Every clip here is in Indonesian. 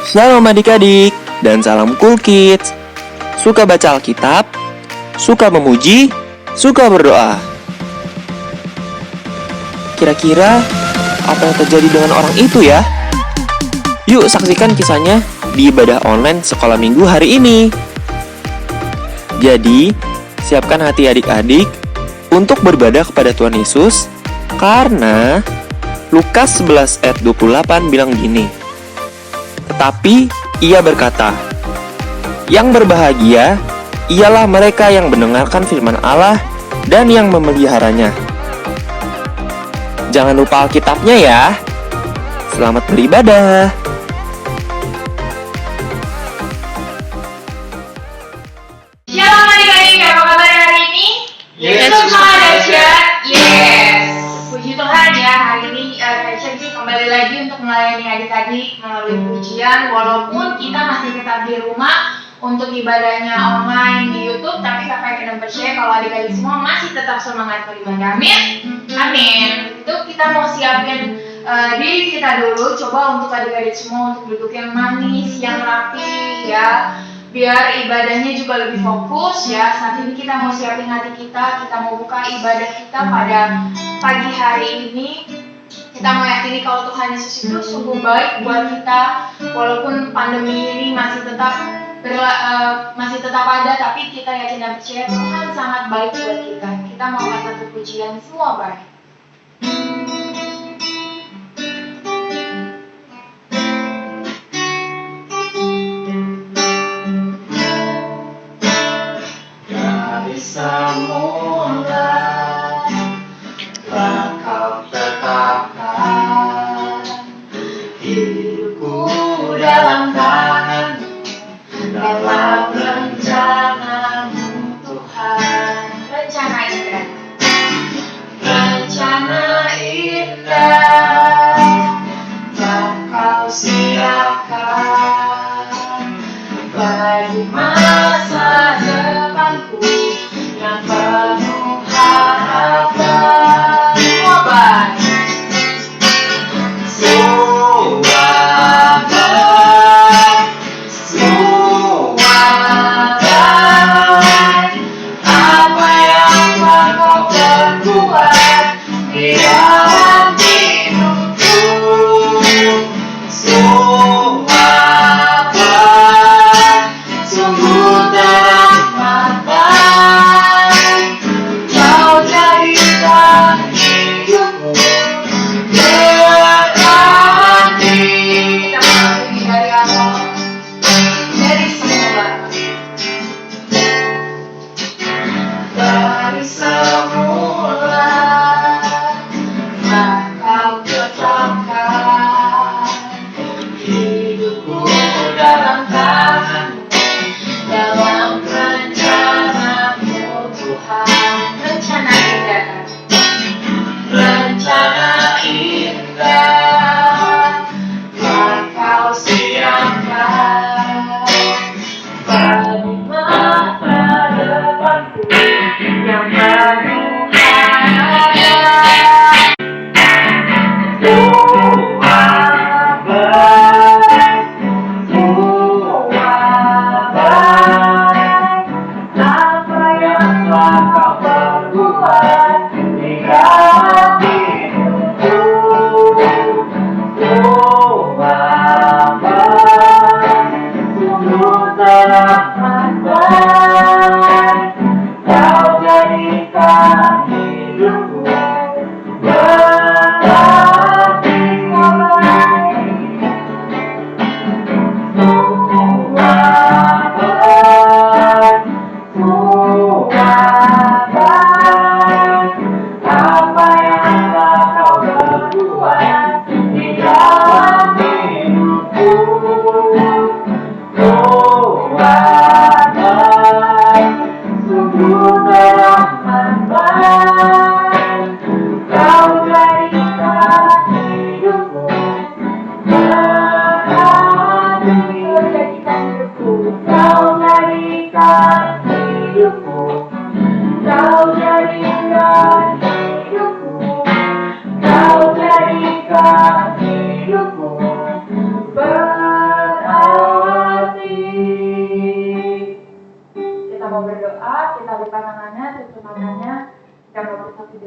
Shalom adik-adik, dan salam Cool Kids. Suka baca Alkitab, suka memuji, suka berdoa. Kira-kira apa yang terjadi dengan orang itu ya? Yuk saksikan kisahnya di ibadah online sekolah minggu hari ini. Jadi, siapkan hati adik-adik untuk beribadah kepada Tuhan Yesus, karena Lukas 11 ayat 28 bilang gini, tetapi ia berkata, yang berbahagia ialah mereka yang mendengarkan firman Allah dan yang memeliharanya. Jangan lupa Alkitabnya ya. Selamat beribadah. Shalom adik-adik, apa kabar hari ini? Yesus Maha Dahsyat. Yes. Puji Tuhan ya, hari ini Tasya bisa kembali lagi untuk melayani adik-adik melalui pujian. Walaupun kita masih tetap di rumah untuk ibadahnya online di YouTube, tapi Kakak ingin percaya kalau adik-adik semua masih tetap semangat beribadah. Amin. Amin. Itu kita mau siapin diri kita dulu. Coba untuk adik-adik semua untuk duduk yang manis, yang rapi ya. Biar ibadahnya juga lebih fokus ya. Saat ini kita mau siapin hati kita mau buka ibadah kita pada pagi hari ini. Kita mau yakini kalau Tuhan Yesus itu sungguh baik buat kita. Walaupun pandemi ini masih tetap ada, tapi kita yakin dan percaya Tuhan sangat baik buat kita. Kita mau angkat satu pujian, semua baik. Semula Engkau tetapkan hidupku dalam tangan-Mu, dalam rencana-Mu Tuhan. Rencana indah. Rencana indah yang Kau siapkan bagi masa depanku yang penuh harapan. Semua baik, apa yang Kau perbuat di dalam hidupku. Semua baik, sungguh terang-terangan. Kau jadikan hidupku berarti. Kita mulai dari awal, dari semula. Dari semula Kau tetapkan hidupku dalam tangan-Mu, dalam rencana-Mu Tuhan. Rencana indah. Rencana indah yang Kau siapkan bagi masa depanku yang penuh harapan. Semua baik, apa yang telah Kau perbuat di dalam hidupku. Semua baik, sungguh terang-terangan. Kau jadikan hidupku berarti. Semua baik, apa yang telah Kau perbuat di dalam hidupku. Semua baik, sungguh terang-terangan. Kau jadikan hidupku berarti. Kau jadikan hidupku, Kau jadikan hidupku, Kau jadikan hidupku berarti.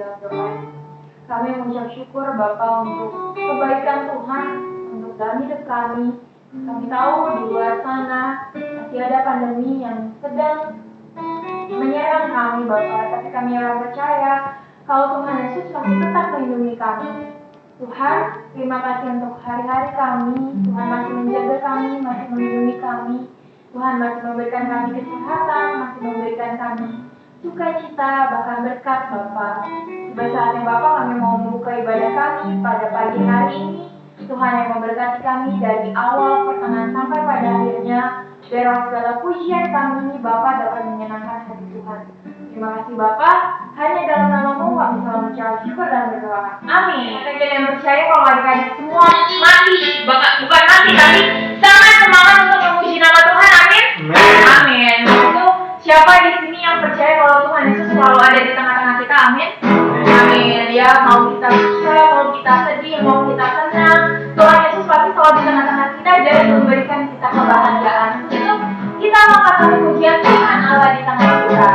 dalam doa. Kami mengucap syukur Bapa untuk kebaikan Tuhan, untuk dalam hidup kami. Kami tahu di luar sana masih ada pandemi yang sedang menyerang kami Bapa, tapi kami percaya kalau Tuhan Yesus masih tetap melindungi kami. Tuhan, terima kasih untuk hari-hari kami. Tuhan masih menjaga kami, masih melindungi kami. Tuhan masih memberikan kami kesehatan, masih memberikan kami sukacita, bahkan berkat Bapa. Tiba saatnya Bapa, kami mau membuka ibadah kami pada pagi hari ini. Tuhan yang memberkati kami dari awal, pertengahan sampai pada akhirnya. Biar segala pujian kami ini Bapa dapat menyenangkan hati Tuhan. Terima kasih Bapa, hanya dalam nama-Mu kami selalu mengucap syukur dan berdoa. Amin. Kita yang percaya kalau adik-adik semua mati, bukan mati tapi sangat semangat untuk memuji nama Tuhan. Amin. Amin. Itu siapa di sini yang percaya kalau Tuhan Yesus selalu ada di tengah-tengah kita? Amin. Amin. Ya, mau kita susah, mau kita sedih, mau kita senang, Tuhan Yesus pasti selalu di tengah-tengah kita dan memberikan kita kebahagiaan. Itu kita mau kata pujian Tuhan Allah di tengah kita.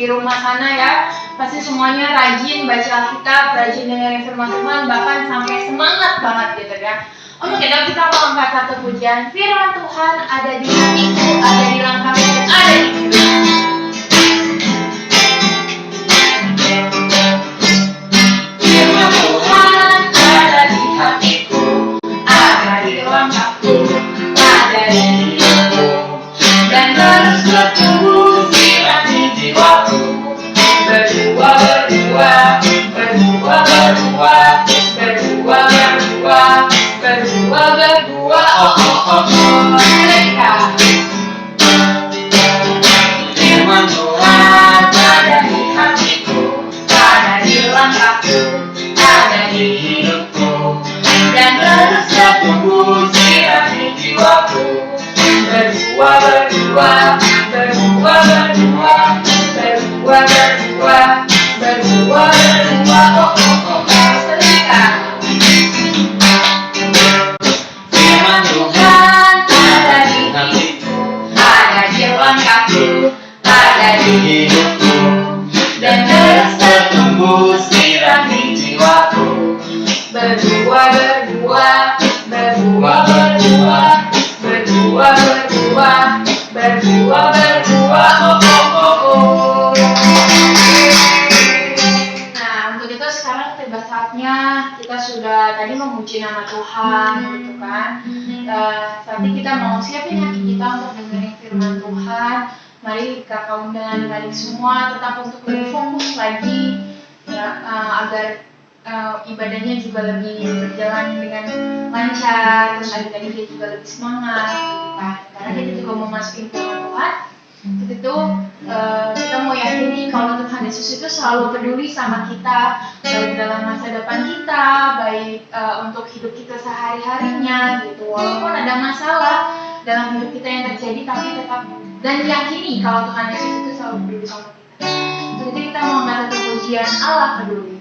Di rumah sana ya, pasti semuanya rajin baca Alkitab, rajin dengerin firman Tuhan, bahkan sampai semangat banget gitu ya. Untuk itu kita mau angkat satu pujian, firman Tuhan ada di hatiku, ada di langkahku, ada di hidupku. Firman Tuhan ada di hatiku, ada di langkahku, ada di hidupku, dan terus bertumbuh sirami jiwaku. Berdua, berdua, berdua, berdua, berdua, berdua, berdua, berdua, oh, oh, oh, oh, mereka. Firman Tuhan ada di hatiku, ada di langkahku, ada di hidupku, dan terus bertumbuh sirami jiwaku. Berdua, berdua, berdua, berdua, berdua, berdua, berdua, berdua, oh, oh, oh, oh, serika. Firman Tuhan ada di hatiku, ada di langkahku, ada di hidupku, dan terus bertumbuh sirami jiwaku. Berdua, berdua, berdua, berdua, berdua, berdua, berdua, berdua, oh, oh, oh, oh. Nah, untuk itu sekarang tiba saatnya kita sudah tadi memuji nama Tuhan, gitu kan. Saat ini kita mau siapin hati kita untuk dengerin firman Tuhan. Mari kakak undang adik semua tetap untuk lebih fokus lagi, ya, agar ibadahnya juga lebih berjalan dengan lancar, terus adik-adik juga lebih semangat gitu kan. Karena kita juga mau masukin firman Tuhan, kita mau yakini kalau Tuhan Yesus itu selalu peduli sama kita, baik dalam masa depan kita, baik untuk hidup kita sehari-harinya gitu. Walaupun ada masalah dalam hidup kita yang terjadi, tapi tetap dan yakini kalau Tuhan Yesus itu selalu peduli sama kita. Jadi kita mau angkat satu pujian Allah peduli.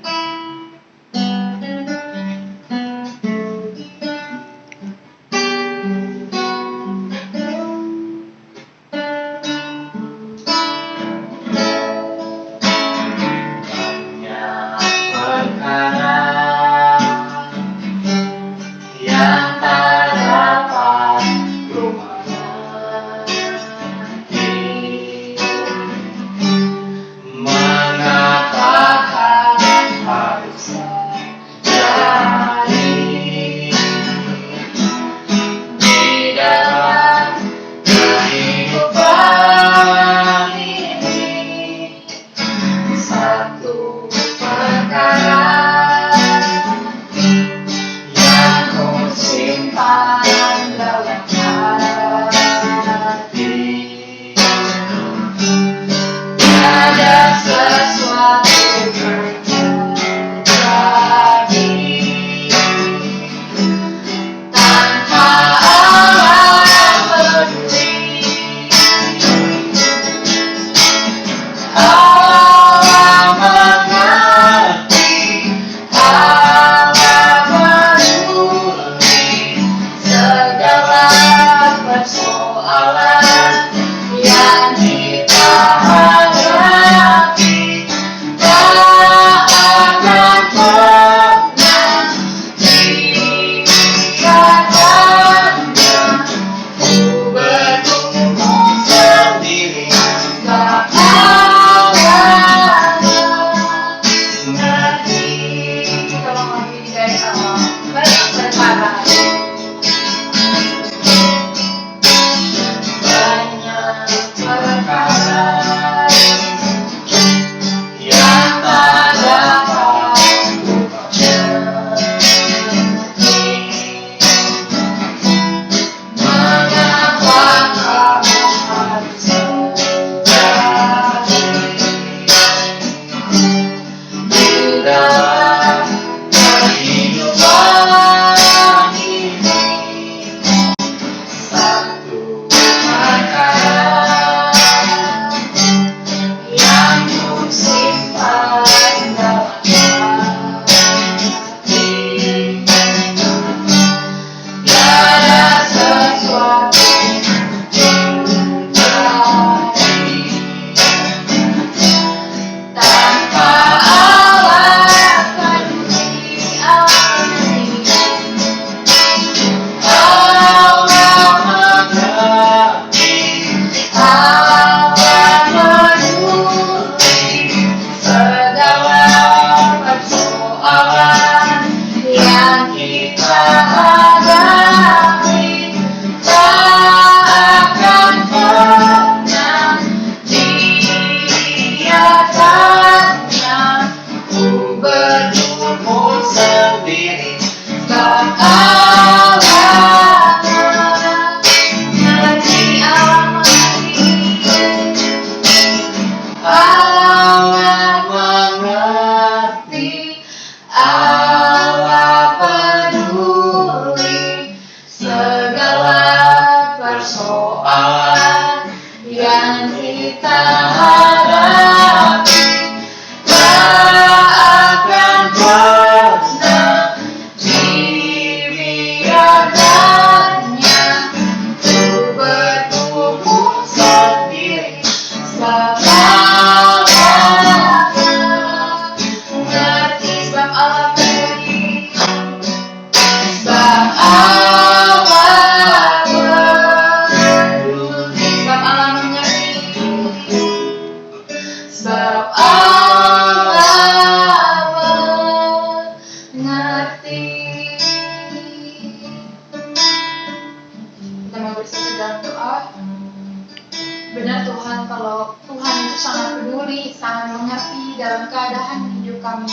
Benar Tuhan, kalau Tuhan itu sangat peduli, sangat mengerti dalam keadaan hidup kami.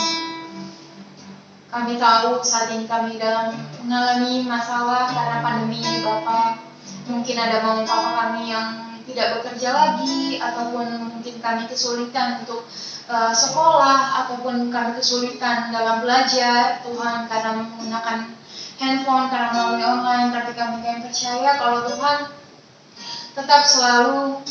Kami tahu saat ini kami dalam mengalami masalah karena pandemi ini Bapak. Mungkin ada mama papa kami yang tidak bekerja lagi, ataupun mungkin kami kesulitan untuk sekolah, ataupun kami kesulitan dalam belajar Tuhan karena menggunakan handphone, karena melalui online. Tapi kami percaya kalau Tuhan tetap selalu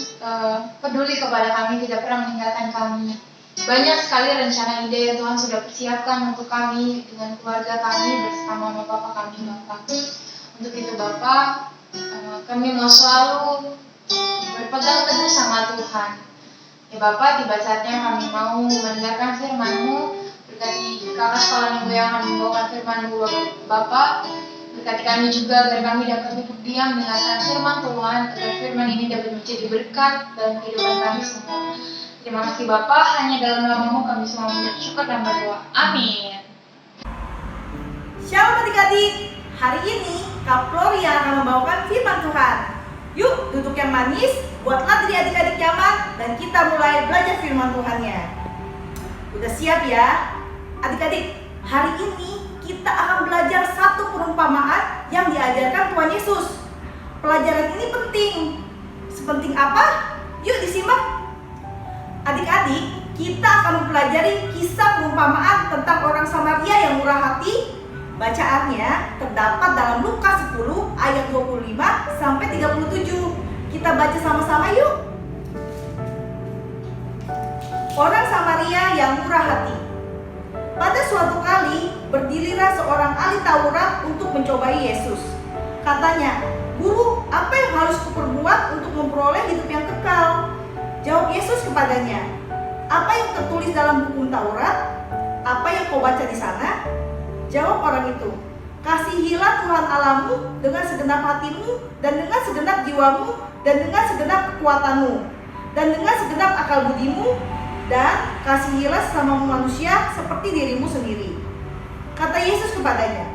peduli kepada kami, tidak pernah meninggalkan kami. Banyak sekali rencana ide yang Tuhan sudah persiapkan untuk kami dengan keluarga kami bersama mama papa kami Bapak. Untuk itu Bapak, kami mau selalu berpegang teguh sama Tuhan. Ya Bapak, tiba saatnya kami mau mendengarkan firman-Mu. Berkati kakak sekolah minggu yang akan membawakan firman-Mu Bapak. Berkati kami juga agar kami dapat duduk diam mendengarkan firman Tuhan, agar firman ini dapat menjadi berkat dalam kehidupan kami semua. Terima kasih Bapak, hanya dalam nama-Mu kami semua bersyukur dan berdoa. Amin. Shalom adik-adik, hari ini Kak Flori yang akan membawakan firman Tuhan. Yuk duduk yang manis, buatlah diri adik-adik nyaman, dan kita mulai belajar firman Tuhannya. Udah siap ya? Adik-adik, hari ini kita akan belajar satu perumpamaan yang diajarkan Tuhan Yesus. Pelajaran ini penting. Sepenting apa? Yuk disimak. Adik-adik, kita akan mempelajari kisah perumpamaan tentang orang Samaria yang murah hati. Bacaannya terdapat dalam Lukas 10 ayat 25 sampai 37. Kita baca sama-sama yuk. Orang Samaria yang murah hati. Pada suatu kali, berdirilah seorang ahli Taurat untuk mencobai Yesus. Katanya, "Guru, apa yang harus kuperbuat untuk memperoleh hidup yang kekal?" Jawab Yesus kepadanya, "Apa yang tertulis dalam buku Taurat? Apa yang kau baca di sana?" Jawab orang itu, "Kasihilah Tuhan Allahmu dengan segenap hatimu, dan dengan segenap jiwamu, dan dengan segenap kekuatanmu, dan dengan segenap akal budimu, dan kasihilah sesama manusia seperti dirimu sendiri." Kata Yesus kepadanya,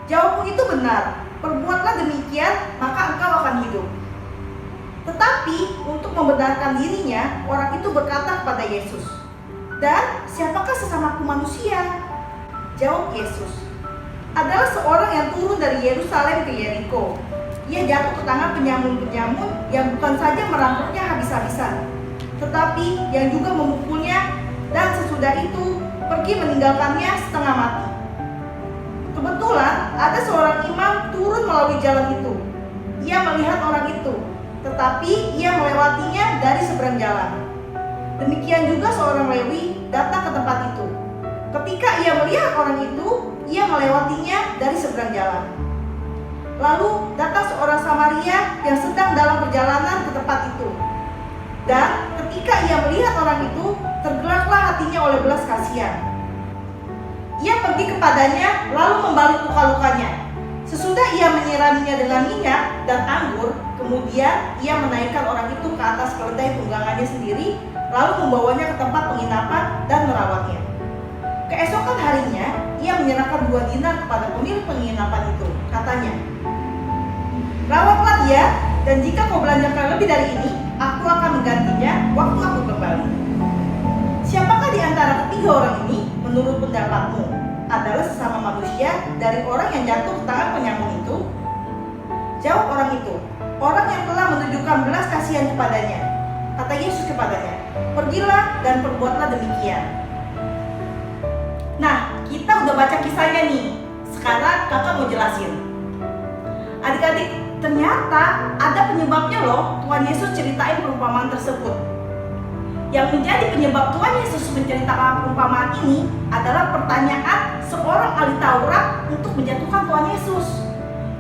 "Jawabmu itu benar, perbuatlah demikian, maka engkau akan hidup." Tetapi untuk membenarkan dirinya, orang itu berkata kepada Yesus, "Dan siapakah sesamaku manusia?" Jawab Yesus, "Adalah seorang yang turun dari Yerusalem ke Yeriko. Ia jatuh ke tangan penyamun-penyamun yang bukan saja merampoknya habis-habisan, tetapi yang juga memukulnya, dan sesudah itu pergi meninggalkannya setengah mati. Kebetulan ada seorang imam turun melalui jalan itu. Ia melihat orang itu, tetapi ia melewatinya dari seberang jalan. Demikian juga seorang Lewi datang ke tempat itu. Ketika ia melihat orang itu, ia melewatinya dari seberang jalan. Lalu datang seorang Samaria yang sedang dalam perjalanan ke tempat itu. Dan ketika ia melihat orang itu, tergeraklah hatinya oleh belas kasihan. Ia pergi kepadanya lalu membalut luka-lukanya. Sesudah ia menyiraminya dengan minyak dan anggur, kemudian ia menaikkan orang itu ke atas keledai tunggangannya sendiri, lalu membawanya ke tempat penginapan dan merawatnya. Keesokan harinya, ia menyerahkan 2 dinar kepada pemilik penginapan itu. Katanya, "Rawatlah dia, dan jika kau belanjakan lebih dari ini, aku akan menggantinya waktu aku kembali." Siapakah di antara ketiga orang ini, menurut pendapatmu, adalah sesama manusia dari orang yang jatuh ke tangan penyamun itu? Jawab orang itu, "Orang yang telah menunjukkan belas kasihan kepadanya." Kata Yesus kepadanya, "Pergilah dan perbuatlah demikian." Nah, kita udah baca kisahnya nih. Sekarang kakak mau jelasin. Adik-adik, ternyata ada penyebabnya loh Tuhan Yesus ceritain perumpamaan tersebut. Yang menjadi penyebab Tuhan Yesus menceritakan perumpamaan ini adalah pertanyaan seorang ahli Taurat untuk menjatuhkan Tuhan Yesus.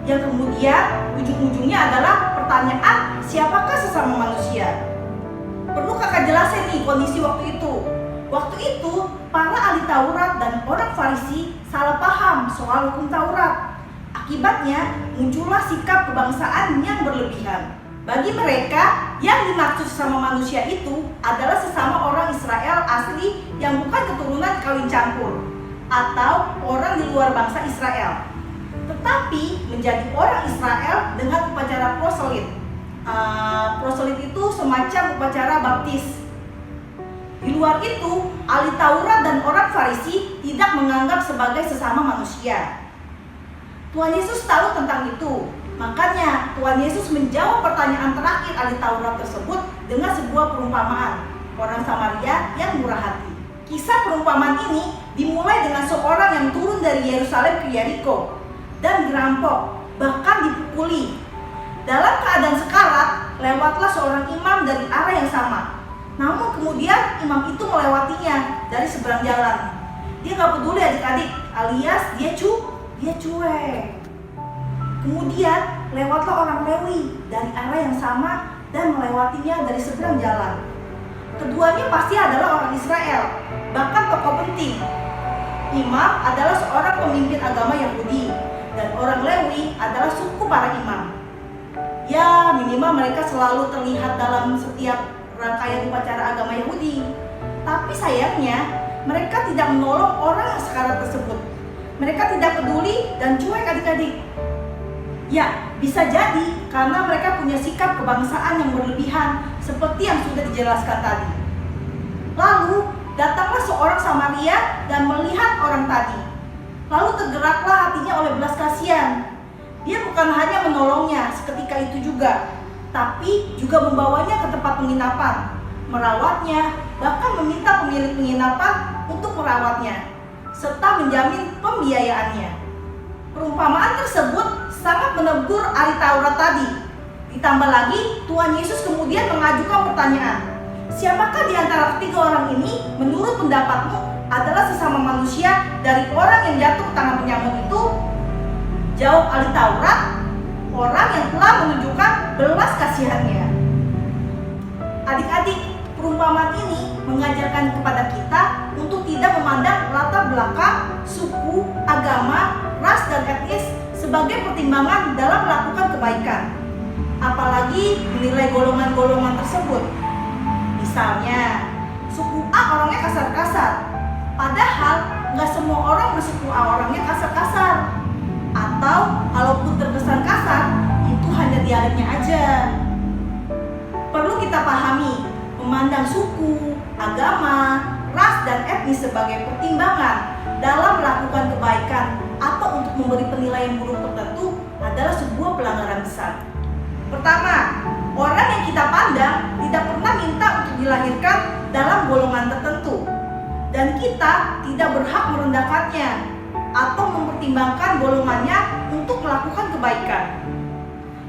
Yang kemudian ujung-ujungnya adalah pertanyaan, siapakah sesama manusia? Perlu kakak jelasin nih kondisi waktu itu. Waktu itu, para ahli Taurat dan orang Farisi salah paham soal hukum Taurat. Akibatnya, muncullah sikap kebangsaan yang berlebihan. Bagi mereka, yang dimaksud sesama manusia itu adalah sesama orang Israel asli yang bukan keturunan kawin campur, atau orang di luar bangsa Israel, tetapi menjadi orang Israel dengan upacara proselit. Proselit itu semacam upacara baptis. Di Di luar itu, ahli Taurat dan orang Farisi tidak menganggap sebagai sesama manusia. Tuhan Yesus tahu tentang itu. Makanya Tuhan Yesus menjawab pertanyaan terakhir ahli Taurat tersebut dengan sebuah perumpamaan, orang Samaria yang murah hati. Kisah perumpamaan ini dimulai dengan seorang yang turun dari Yerusalem ke Yeriko dan dirampok, bahkan dipukuli. Dalam keadaan sekarat, lewatlah seorang imam dari arah yang sama. Namun kemudian imam itu melewatinya dari seberang jalan. Dia gak peduli adik-adik, alias dia cuek. Kemudian lewatlah orang Lewi dari arah yang sama dan melewatinya dari seberang jalan. Keduanya pasti adalah orang Israel, bahkan tokoh penting. Imam adalah seorang pemimpin agama Yahudi dan orang Lewi adalah suku para imam. Ya, minimal mereka selalu terlihat dalam setiap rangkaian upacara agama Yahudi. Tapi sayangnya, mereka tidak menolong orang yang sekarat tersebut. Mereka tidak peduli dan cuek adik-adik. Ya, bisa jadi karena mereka punya sikap kebangsaan yang berlebihan seperti yang sudah dijelaskan tadi. Lalu, datanglah seorang Samaria dan melihat orang tadi. Lalu tergeraklah hatinya oleh belas kasihan. Dia bukan hanya menolongnya seketika itu juga, tapi juga membawanya ke tempat penginapan, merawatnya, bahkan meminta pemilik penginapan untuk merawatnya, serta menjamin pembiayaannya. Perumpamaan tersebut sangat menegur ahli Taurat tadi. Ditambah lagi, Tuhan Yesus kemudian mengajukan pertanyaan, siapakah di antara ketiga orang ini menurut pendapatmu adalah sesama manusia dari orang yang jatuh ke tangan penyamun itu? Jawab ahli Taurat, orang yang telah menunjukkan belas kasihannya. Adik-adik, perumpamaan ini mengajarkan kepada kita untuk tidak memandang latar belakang, suku, agama, ras, dan etnis sebagai pertimbangan dalam melakukan kebaikan. Apalagi menilai golongan-golongan tersebut. Misalnya, suku A orangnya kasar-kasar, padahal nggak semua orang bersuku A orangnya kasar-kasar. Atau kalaupun terkesan kasar, itu hanya dialeknya aja. Perlu kita pahami, memandang suku, agama, ras, dan etnis sebagai pertimbangan dalam melakukan kebaikan atau untuk memberi penilaian buruk tertentu adalah sebuah pelanggaran besar. Pertama, orang yang kita pandang tidak pernah minta untuk dilahirkan dalam golongan tertentu, dan kita tidak berhak merendahkannya atau mempertimbangkan golongannya untuk melakukan kebaikan.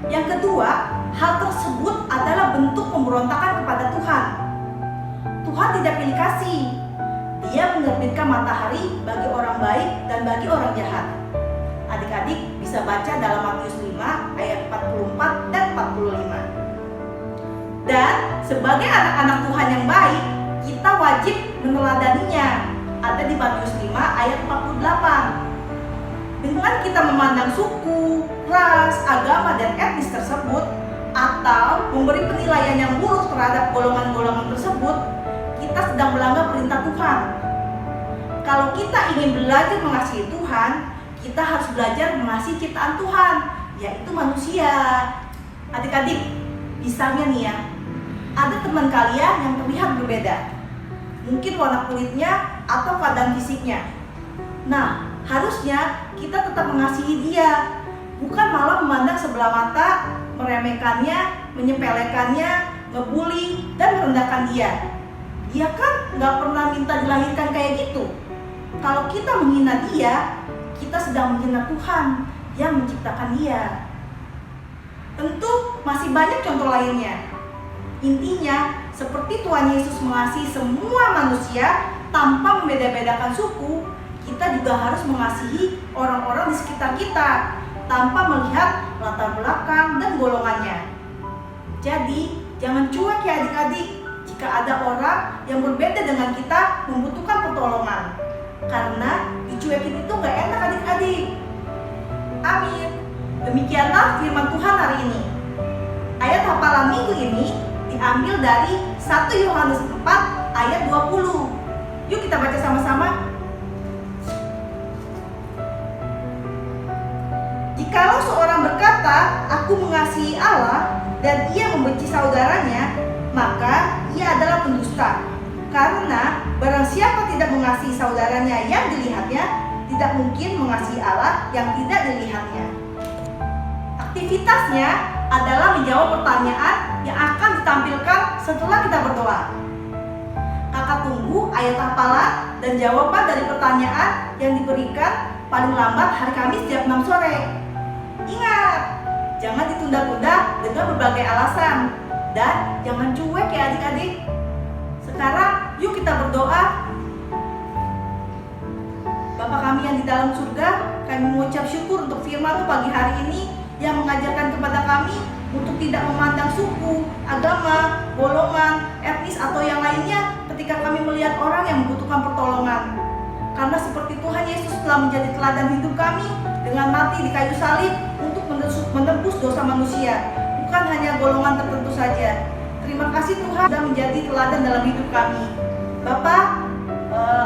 Yang kedua, hal tersebut adalah bentuk pemberontakan kepada Tuhan. Tuhan tidak pilih kasih. Dia menerbitkan matahari bagi orang baik dan bagi orang jahat. Adik-adik bisa baca dalam Matius 5 ayat 44 dan 45. Dan sebagai anak-anak Tuhan yang baik, kita wajib meneladaninya. Ada di Matius 5 ayat 48. Dengan kita memandang suku, ras, agama, dan etnis tersebut, atau memberi penilaian yang buruk terhadap golongan-golongan tersebut, kita sedang melanggar perintah Tuhan. Kalau kita ingin belajar mengasihi Tuhan, kita harus belajar mengasihi ciptaan Tuhan, yaitu manusia. Adik-adik, misalnya nih ya, ada teman kalian yang terlihat berbeda. Mungkin warna kulitnya atau keadaan fisiknya. Nah, harusnya kita tetap mengasihi dia, bukan malah memandang sebelah mata, meremehkannya, menyepelekannya, ngebully, dan merendahkan dia. Dia kan nggak pernah minta dilahirkan kayak gitu. Kalau kita menghina dia, kita sedang menghina Tuhan yang menciptakan dia. Tentu masih banyak contoh lainnya. Intinya, seperti Tuhan Yesus mengasihi semua manusia tanpa membeda-bedakan suku, kita juga harus mengasihi orang-orang di sekitar kita tanpa melihat latar belakang dan golongannya. Jadi, jangan cuek ya adik-adik jika ada orang yang berbeda dengan kita membutuhkan pertolongan. Karena dicuekin itu gak enak adik-adik. Amin. Demikianlah firman Tuhan hari ini. Ayat hafalan minggu ini diambil dari 1 Yohanes 4 ayat 20. Yuk kita baca sama-sama. Jikalau seorang berkata, aku mengasihi Allah, dan ia membenci saudaranya, maka ia adalah pendusta. Karena barang siapa tidak mengasihi saudaranya yang dilihatnya, tidak mungkin mengasihi Allah yang tidak dilihatnya. Aktivitasnya adalah menjawab pertanyaan yang akan ditampilkan setelah kita berdoa. Kakak tunggu ayat hafalan dan jawaban dari pertanyaan yang diberikan paling lambat hari Kamis jam 6 sore. Ingat, jangan ditunda-tunda dengan berbagai alasan. Dan jangan cuek ya adik-adik. Sekarang yuk kita berdoa. Bapa kami yang di dalam surga, kami mengucap syukur untuk firman-Mu pagi hari ini yang mengajarkan kepada kami untuk tidak memandang suku, agama, golongan, etnis atau yang lainnya ketika kami melihat orang yang membutuhkan pertolongan. Karena seperti Tuhan Yesus telah menjadi teladan hidup kami dengan mati di kayu salib untuk menebus dosa manusia, bukan hanya golongan tertentu saja. Terima kasih Tuhan sudah menjadi teladan dalam hidup kami. Bapa,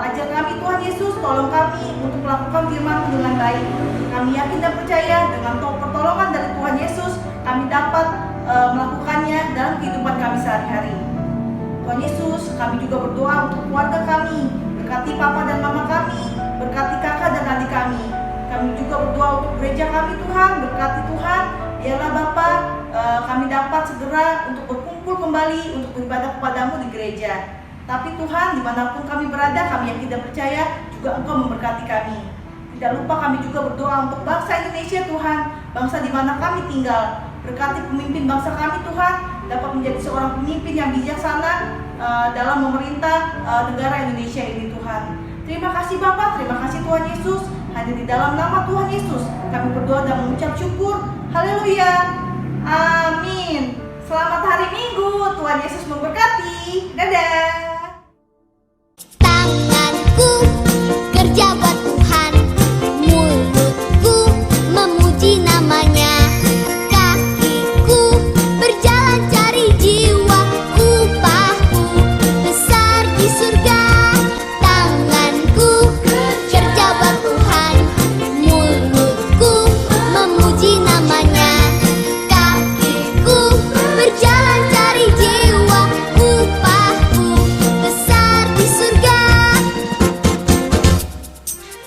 ajar kami Tuhan Yesus, tolong kami untuk melakukan firman-Mu dengan baik. Kami yakin dan percaya dengan pertolongan dari Tuhan Yesus, kami dapat melakukannya dalam kehidupan kami sehari-hari. Tuhan Yesus, kami juga berdoa untuk keluarga kami. Berkati papa dan mama kami, berkati kakak dan adik kami. Kami juga berdoa untuk gereja kami Tuhan, berkati Tuhan. Biarlah Bapa, kami dapat segera untuk berkumpul kembali untuk beribadah kepadamu di gereja. Tapi Tuhan, dimanapun kami berada, kami yang tidak percaya, juga Engkau memberkati kami. Tidak lupa kami juga berdoa untuk bangsa Indonesia Tuhan, bangsa di mana kami tinggal. Berkati pemimpin bangsa kami Tuhan, dapat menjadi seorang pemimpin yang bijaksana dalam memerintah negara Indonesia ini Tuhan. Terima kasih Bapa, terima kasih Tuhan Yesus. Hanya di dalam nama Tuhan Yesus kami berdoa dan mengucap syukur. Haleluya. Amin. Selamat hari Minggu. Tuhan Yesus memberkati. Dadah. Tanganku kerja buat Tuhan, mulutku memuji namanya, kakiku berjalan cari jiwa, upahku besar di surga. Tanganku kerja buat Tuhan, mulutku memuji namanya, kakiku berjalan cari jiwa, upahku besar di surga.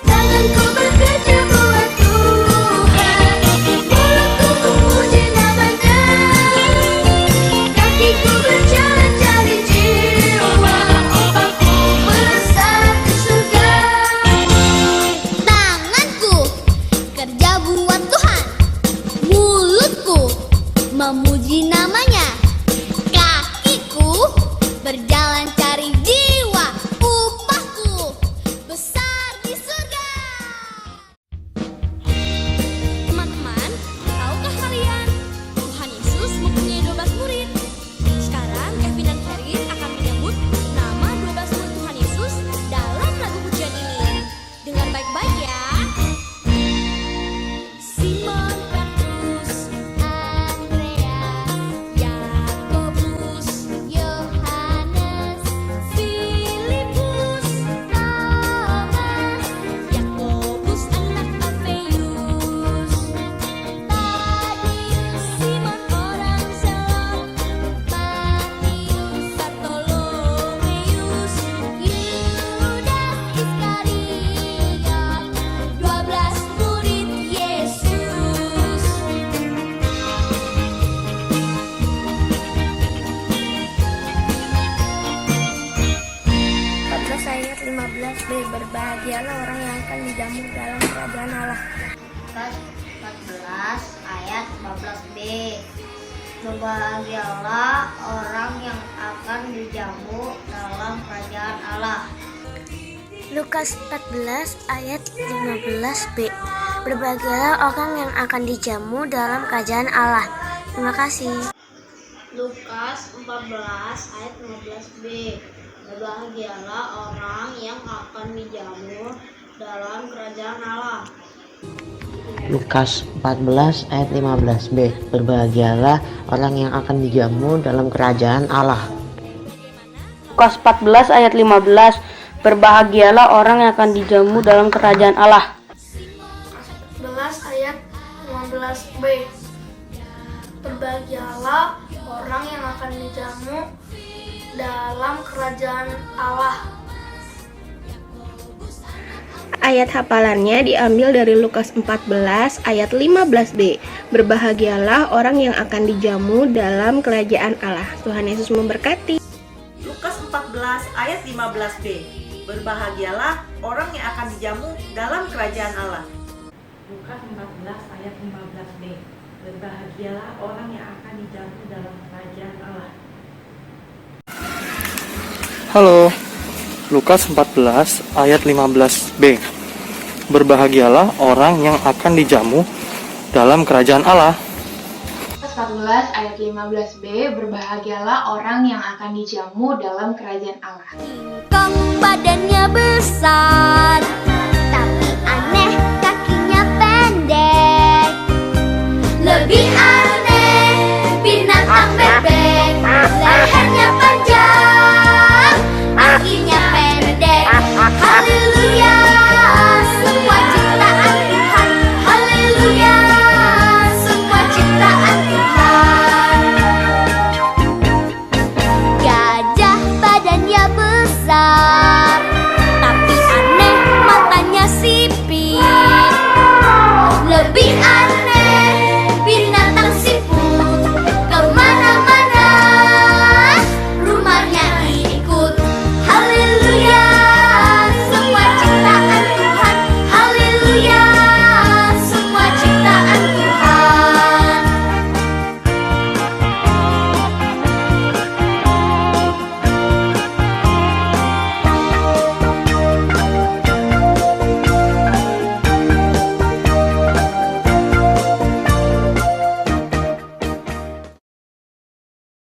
Tanganku bekerja buat Tuhan, mulutku memuji namanya, kakiku berjalan cari jiwa, upahku besar di surga. Tanganku kerja buat Tuhan, mulutku memuji namanya, kakiku berjalan cari jiwa, upahku besar di surga. Teman-teman, tahukah kalian Tuhan Yesus mempunyai 12 murid? Sekarang Kevin dan Karin akan menyebut nama 12 murid Tuhan Yesus dalam lagu pujian ini. Dengar baik-baik ya. Simon Petrus, Andrea, Yakobus, Yohanes, Filipus, Thomas, Yakobus anak Alfeus, Tadius, Simon orang Zelot, Matius, Bartolomeus, Yudas Iskariot, 12 murid Yesus. 14 ayat 15b, berbahagialah orang yang akan dijamu dalam kerajaan Allah. Lukas 14 ayat 15b, berbahagialah orang yang akan dijamu dalam kerajaan Allah. Lukas 14 ayat 15b, berbahagialah orang yang akan dijamu dalam kerajaan Allah. Terima kasih. Lukas 14 ayat 15b, berbahagialah orang yang akan dijamu dalam kerajaan Allah. Lukas 14 ayat 15b, berbahagialah orang yang akan dijamu dalam kerajaan Allah. Lukas 14 ayat 15, berbahagialah orang yang akan dijamu dalam kerajaan Allah. 11 ayat 15b, berbahagialah orang yang akan dijamu dalam kerajaan Allah. Ayat hafalannya diambil dari Lukas 14 ayat 15b. Berbahagialah orang yang akan dijamu dalam kerajaan Allah. Tuhan Yesus memberkati. Lukas 14 ayat 15b. Berbahagialah orang yang akan dijamu dalam kerajaan Allah. Lukas 14 ayat 15b. Berbahagialah orang yang akan dijamu dalam kerajaan Allah. Halo, Lukas 14 ayat 15b. Berbahagialah orang yang akan dijamu dalam kerajaan Allah. Lukas 14 ayat 15b, berbahagialah orang yang akan dijamu dalam kerajaan Allah. Kong badannya besar, tapi aneh kakinya pendek. Lebih